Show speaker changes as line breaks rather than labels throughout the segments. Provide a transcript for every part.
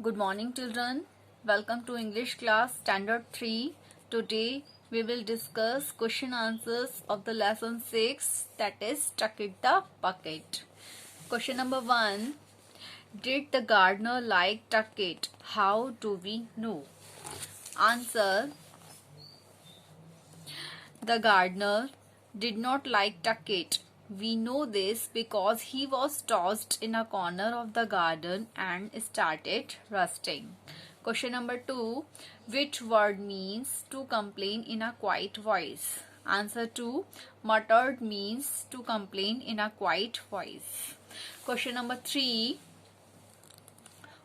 Good morning, children. Welcome to English class standard 3. Today we will discuss question answers of the lesson 6, that is Tuck It the Bucket. Question number 1. Did the gardener like Tuck It? How do we know? Answer. The gardener did not like Tuck It. We know this because he was tossed in a corner of the garden and started rusting. Question number 2. Which word means to complain in a quiet voice? Answer 2. Muttered means to complain in a quiet voice. Question number 3.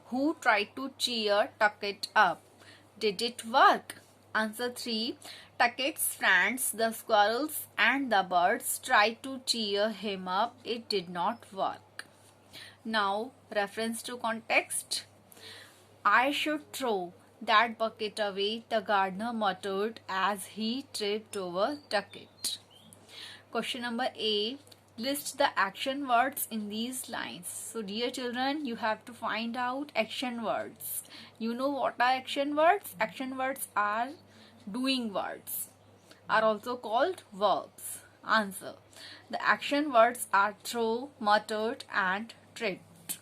Who tried to cheer Tuck It up? Did it work? Answer 3. Tuck It's friends, the squirrels and the birds, tried to cheer him up. It did not work. Now, reference to context. I should throw that bucket away, the gardener muttered as he tripped over Tuck It. Question number A. List the action words in these lines. So dear children, you have to find out action words. You know what are action words? Action words are doing words, are also called verbs. Answer. The action words are throw, muttered and tripped.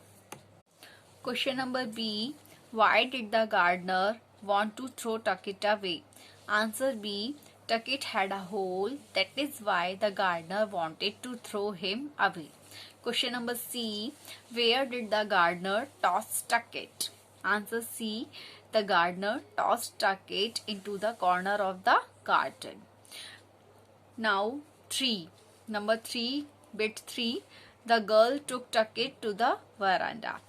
Question number B. Why did the gardener want to throw Tuck It away? Answer B. Tuck It had a hole, that is why the gardener wanted to throw him away. Question number C. Where did the gardener toss Tuck It? Answer C. The gardener tossed Tuck It into the corner of the garden. Now 3. Number 3, bit 3. The girl took Tuck It to the veranda.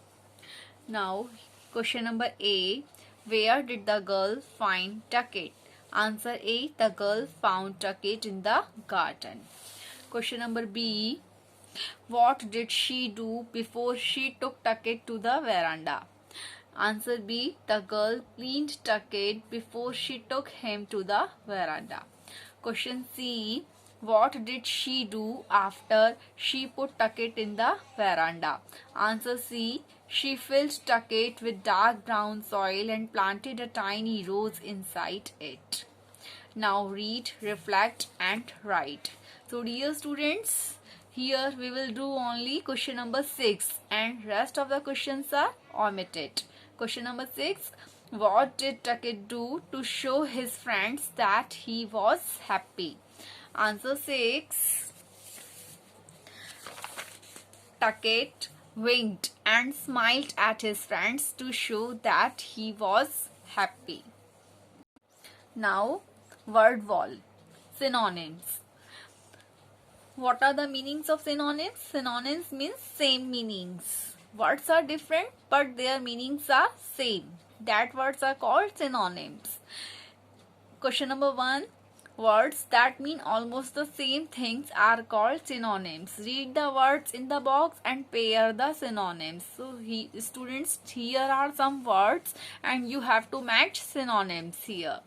Now question number A. Where did the girl find Tuck It? Answer A. The girl found Tuck It in the garden. Question number B. What did she do before she took Tuck It to the veranda? Answer B. The girl cleaned Tuck It before she took him to the veranda. Question C. What did she do after she put Tuck It in the veranda? Answer C. She filled Tuck It with dark brown soil and planted a tiny rose inside it. Now read, reflect and write. So dear students, here we will do only question number 6 and rest of the questions are omitted. Question number 6. What did Tuck It do to show his friends that he was happy? Answer 6. Tuck It winked and smiled at his friends to show that he was happy. Now, word wall. Synonyms. What are the meanings of synonyms? Synonyms means same meanings. Words are different but their meanings are same. That words are called synonyms. Question number 1. Words that mean almost the same things are called synonyms. Read the words in the box and pair the synonyms. So students, here are some words and you have to match synonyms here.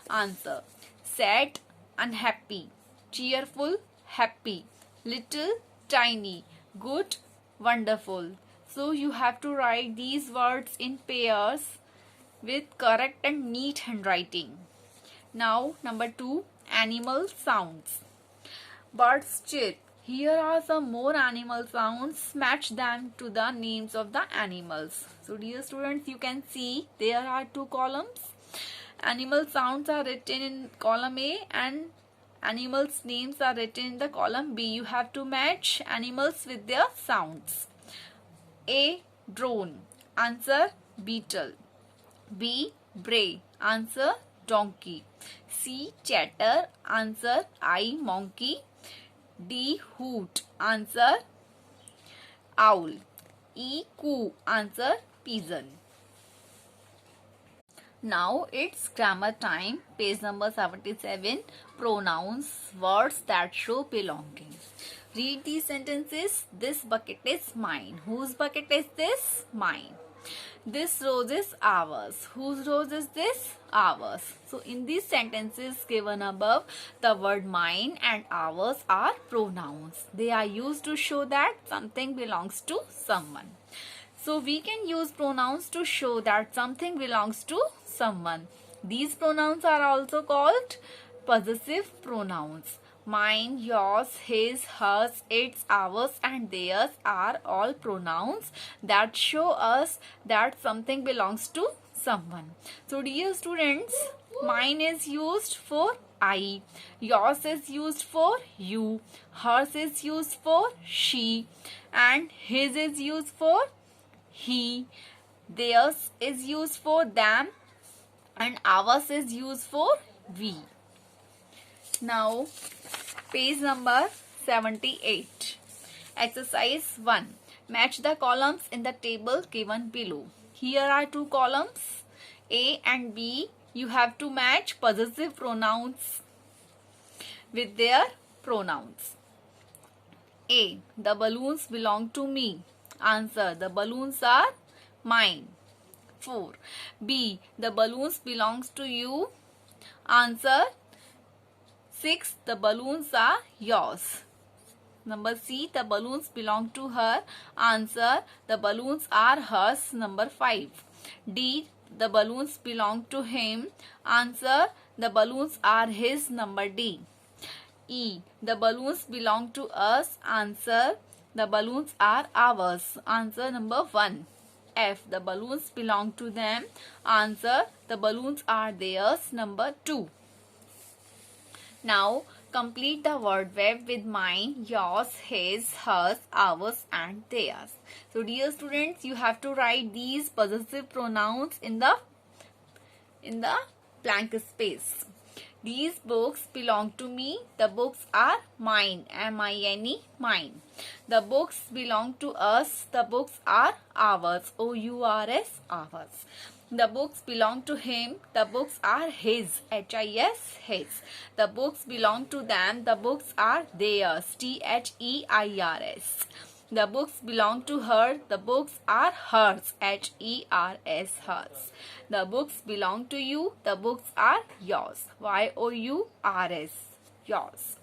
Answer. Sad, unhappy. Cheerful, happy. Little, tiny. Good, wonderful. So you have to write these words in pairs with correct and neat handwriting. Now number 2. Animal sounds. Birds chirp. Here are some more animal sounds. Match them to the names of the animals. So dear students, you can see there are 2 columns. Animal sounds are written in column A and animals' names are written in the column B. You have to match animals with their sounds. A. Drone. Answer. Beetle. B. Bray. Answer. Donkey. C. Chatter. Answer. I. Monkey. D. Hoot. Answer. Owl. E. Coo. Answer. Pigeon. Now it's grammar time. Page number 77. Pronouns. Words that show belonging. Read these sentences. This bucket is mine. Whose bucket is this? Mine. This rose is ours. Whose rose is this? Ours. So in these sentences given above, the word mine and ours are pronouns. They are used to show that something belongs to someone. So we can use pronouns to show that something belongs to someone. These pronouns are also called possessive pronouns. Mine, yours, his, hers, its, ours and theirs are all pronouns that show us that something belongs to someone. So dear students, mine is used for I, yours is used for you, hers is used for she, and his is used for he, theirs is used for them, and ours is used for we. Now, page number 78. Exercise 1. Match the columns in the table given below. Here are two columns, A and B. You have to match possessive pronouns with their pronouns. A. The balloons belong to me. Answer. The balloons are mine. 4. B. The balloons belongs to you. Answer. 6. The balloons are yours. Number C. The balloons belong to her. Answer. The balloons are hers. Number 5. D. The balloons belong to him. Answer. The balloons are his. Number D. E. The balloons belong to us. Answer. The balloons are ours. Answer number 1. F. The balloons belong to them. Answer. The balloons are theirs. Number 2. Now, complete the word web with mine, yours, his, hers, ours and theirs. So, dear students, you have to write these possessive pronouns in the blank space. These books belong to me. The books are mine. M-I-N-E, mine. The books belong to us. The books are ours. O-U-R-S, ours. The books belong to him. The books are his. H-I-S, his. The books belong to them. The books are theirs. T-H-E-I-R-S. The books belong to her. The books are hers. H-E-R-S, hers. The books belong to you. The books are yours. Y-O-U-R-S, yours.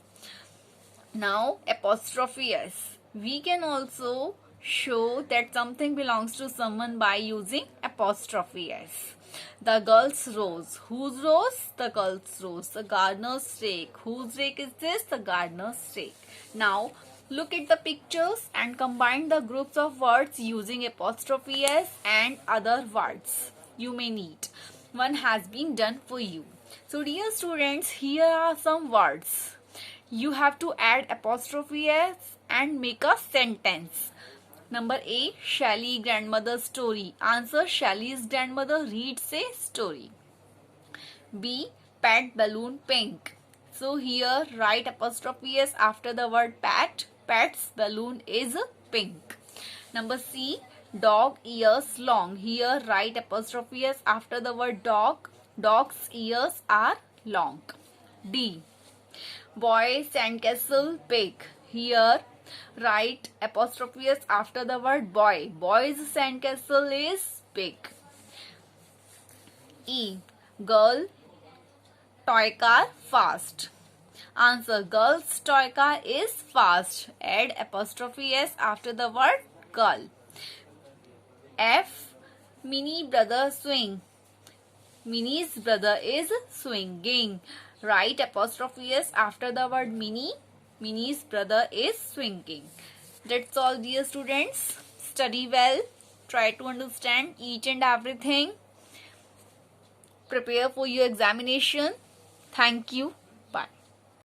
Now, apostrophe S. We can also show that something belongs to someone by using apostrophe S. The girl's rose. Whose rose? The girl's rose. The gardener's rake. Whose rake is this? The gardener's rake. Now, look at the pictures and combine the groups of words using apostrophe S and other words you may need. One has been done for you. So dear students, here are some words. You have to add apostrophe S and make a sentence. Number A. Shally grandmother's story. Answer. Shally's grandmother reads a story. B. Pet balloon pink. So here write apostrophe S after the word pet. Pet's balloon is pink. Number C. Dog ears long. Here write apostrophe S after the word dog. Dog's ears are long. D. Boy sandcastle big. Here write apostrophe S after the word boy. Boy's sandcastle is big. E. Girl toy car fast. Answer. Girl's toy car is fast. Add apostrophe S after the word girl. F. Mini brother swing. Mini's brother is swinging. Write apostrophe S after the word mini. Mini's brother is swinging. That's all, dear students. Study well. Try to understand each and everything. Prepare for your examination. Thank you.